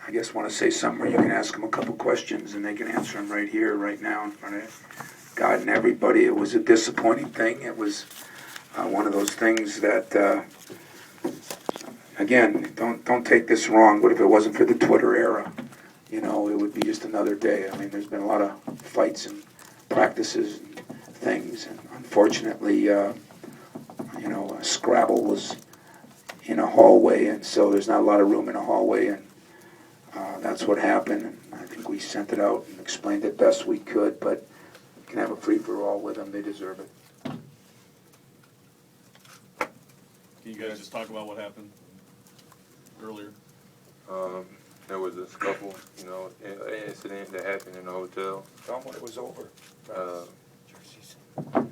I guess, want to say something where you can ask them a couple questions and they can answer them right here, right now, in front of God and everybody. It was a disappointing thing. It was one of those things that, again, don't take this wrong, but if it wasn't for the Twitter era, you know, it would be just another day. I mean, there's been a lot of fights and practices and things, and unfortunately, you know, Scrabble was in a hallway, and so there's not a lot of room in a hallway, and that's what happened. And I think we sent it out and explained it best we could, but you can have a free-for-all with them. They deserve it. Can you guys just talk about what happened earlier? There was a scuffle, you know, an incident that happened in the hotel. Tell them when it was over.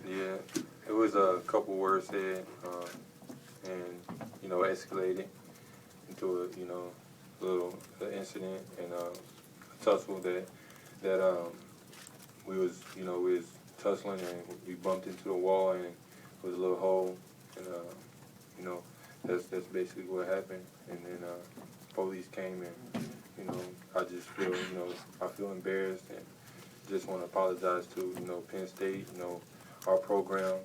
Yeah, it was a couple words said, and, you know, escalated into a, you know, little incident and a tussle that we was tussling and we bumped into a wall and there was a little hole and, you know, that's basically what happened. And then police came and, you know, I just feel, you know, I feel embarrassed and just want to apologize to, you know, Penn State, you know, our program,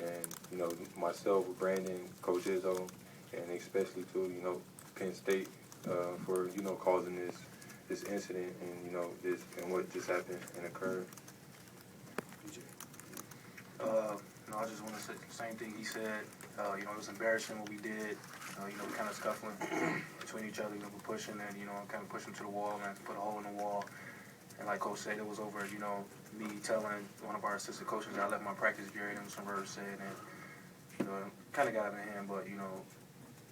and, you know, myself, Branden, Coach Izzo, and especially to, you know, Penn State for, you know, causing this incident and, you know, this and what just happened and occurred. No, I just want to say the same thing he said. You know, it was embarrassing what we did. You know, we kind of scuffling between each other. You know, we're pushing and, you know, kind of pushing to the wall and put a hole in the wall. And like Coach said, it was over, you know, me telling one of our assistant coaches that I left my practice gear and some words said, and, you know, kind of got out of hand, but, you know,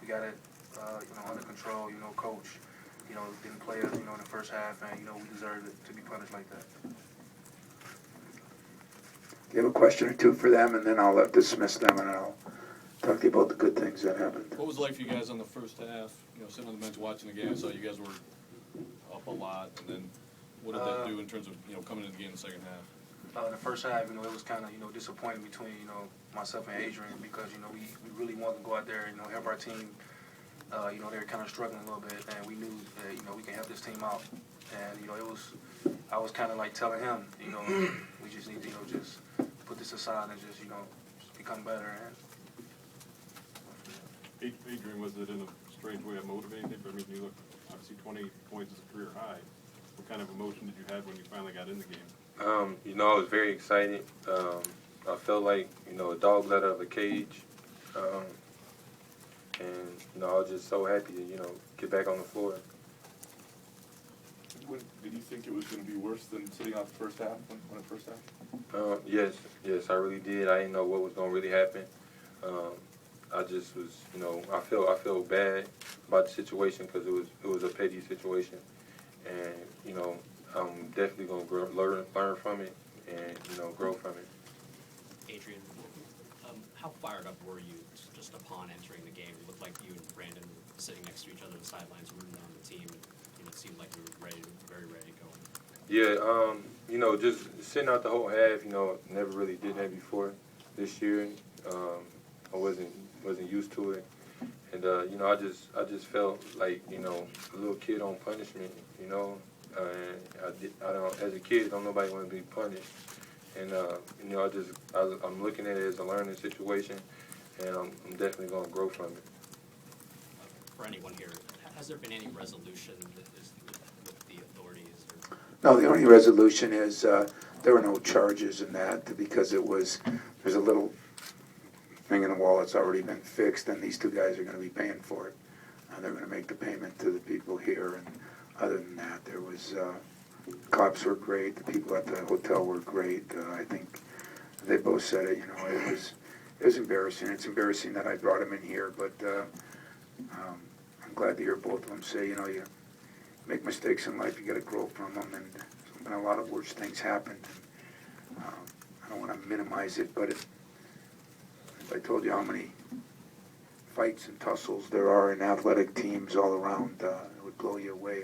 we got it, you know, under control. You know, Coach, you know, didn't play us, you know, in the first half, and, you know, we deserved it to be punished like that. You have a question or two for them, and then I'll dismiss them, and I'll talk to you about the good things that happened. What was it like for you guys on the first half? You know, sitting on the bench watching the game, I saw you guys were up a lot, and then what did that do in terms of, you know, coming into the game in the second half? In the first half, you know, it was kind of, you know, disappointing between, you know, myself and Adreian because, you know, we really wanted to go out there and, you know, help our team. You know, they were kind of struggling a little bit, and we knew that, you know, we can help this team out. And, you know, I was kind of like telling him, you know, we just need to, you know, just put this aside and just, you know, just become better. And Adreian, was it in a strange way of motivating him? I mean, you look, obviously 20 points is a career high. What kind of emotion did you have when you finally got in the game? You know, I was very excited. I felt like, you know, a dog let out of a cage. And, you know, I was just so happy to, you know, get back on the floor. Did you think it was going to be worse than sitting out the first half, when it first happened? Yes, I really did. I didn't know what was going to really happen. I just was, you know, I feel bad about the situation because it was a petty situation. And, you know, I'm definitely going to learn from it and, you know, grow from it. Adreian, how fired up were you just upon entering the game? It looked like you and Branden were sitting next to each other on the sidelines, rooting on the team, and, you know, it seemed like you were very ready to go. Yeah, you know, just sitting out the whole half, you know, never really did that before this year. I wasn't used to it. And, you know, I just felt like, you know, a little kid on punishment, you know. And I don't, as a kid, don't nobody want to be punished. And, you know, I'm looking at it as a learning situation, and I'm definitely going to grow from it. For anyone here, has there been any resolution with the authorities? Or? No, the only resolution is there were no charges in that because there's a little thing in the wall that's already been fixed, and these two guys are going to be paying for it. They're going to make the payment to the people here, and other than that, there was cops were great, the people at the hotel were great. I think they both said it. You know, it was embarrassing. It's embarrassing that I brought him in here, but I'm glad to hear both of them say, you know, you make mistakes in life, you got to grow from them, and there's been a lot of worse things happened. I don't want to minimize it, but if I told you how many fights and tussles there are in athletic teams all around, it would blow you away.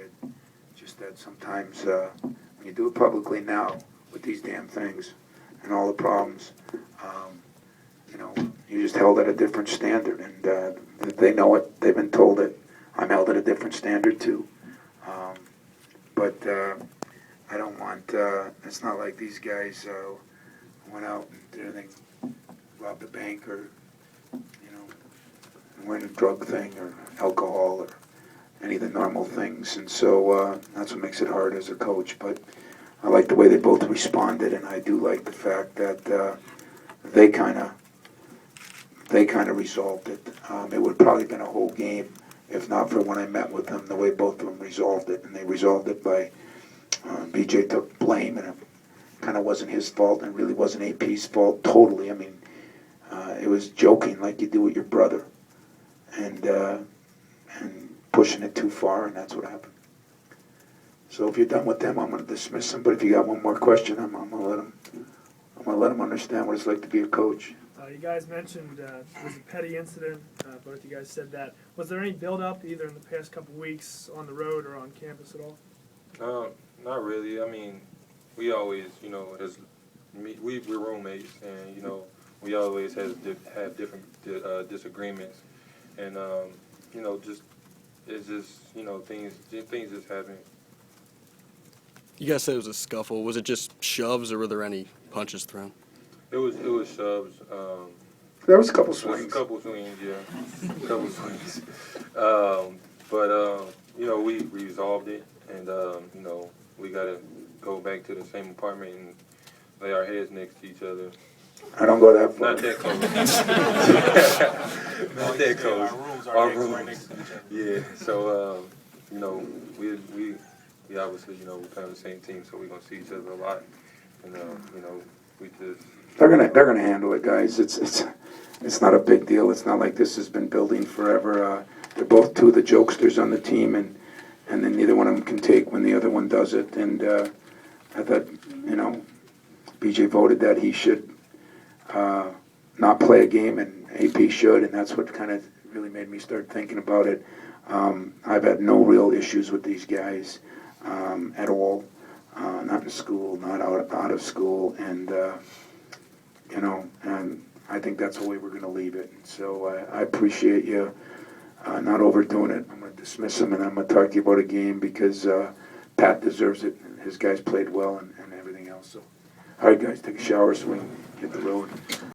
Just that sometimes when you do it publicly now with these damn things and all the problems, you know, you're just held at a different standard, and they know it. They've been told it. I'm held at a different standard too. but I don't want, it's not like these guys went out and did anything, robbed a bank or, you know, went a drug thing or alcohol or any of the normal things. And so that's what makes it hard as a coach. But I like the way they both responded, and I do like the fact that they kind of resolved it. It would probably been a whole game if not for when I met with them, the way both of them resolved it. And they resolved it by BJ took blame, and it kind of wasn't his fault, and it really wasn't AP's fault totally. I mean, it was joking like you do with your brother, and pushing it too far, and that's what happened. So if you're done with them, I'm going to dismiss them. But if you got one more question, I'm going to let them understand what it's like to be a coach. You guys mentioned it was a petty incident. Both you guys said that. Was there any build-up either in the past couple weeks on the road or on campus at all? Not really. I mean, we always, we're roommates, and we always have different disagreements, and it's just things just happen. You guys said it was a scuffle. Was it just shoves, or were there any punches thrown? It was shoves. There was a couple A swings. couple swings, yeah. Couple swings. We resolved it, and, we got to go back to the same apartment and lay our heads next to each other. I don't go that far. Not that close. Not that close. Our rooms are right next to each other. Yeah, so, we obviously, we're kind of the same team, so we're going to see each other a lot. And, we just... They're gonna handle it, guys. It's not a big deal. It's not like this has been building forever. They're both two of the jokesters on the team, and then neither one of them can take when the other one does it. And I thought, BJ voted that he should not play a game, and AP should, and that's what kind of really made me start thinking about it. I've had no real issues with these guys at all. Not in school, not out of school, and and I think that's the way we're going to leave it. So I appreciate you not overdoing it. I'm going to dismiss him, and I'm going to talk to you about a game because Pat deserves it. His guys played well and everything else. So, all right, guys, take a shower so we can hit the road.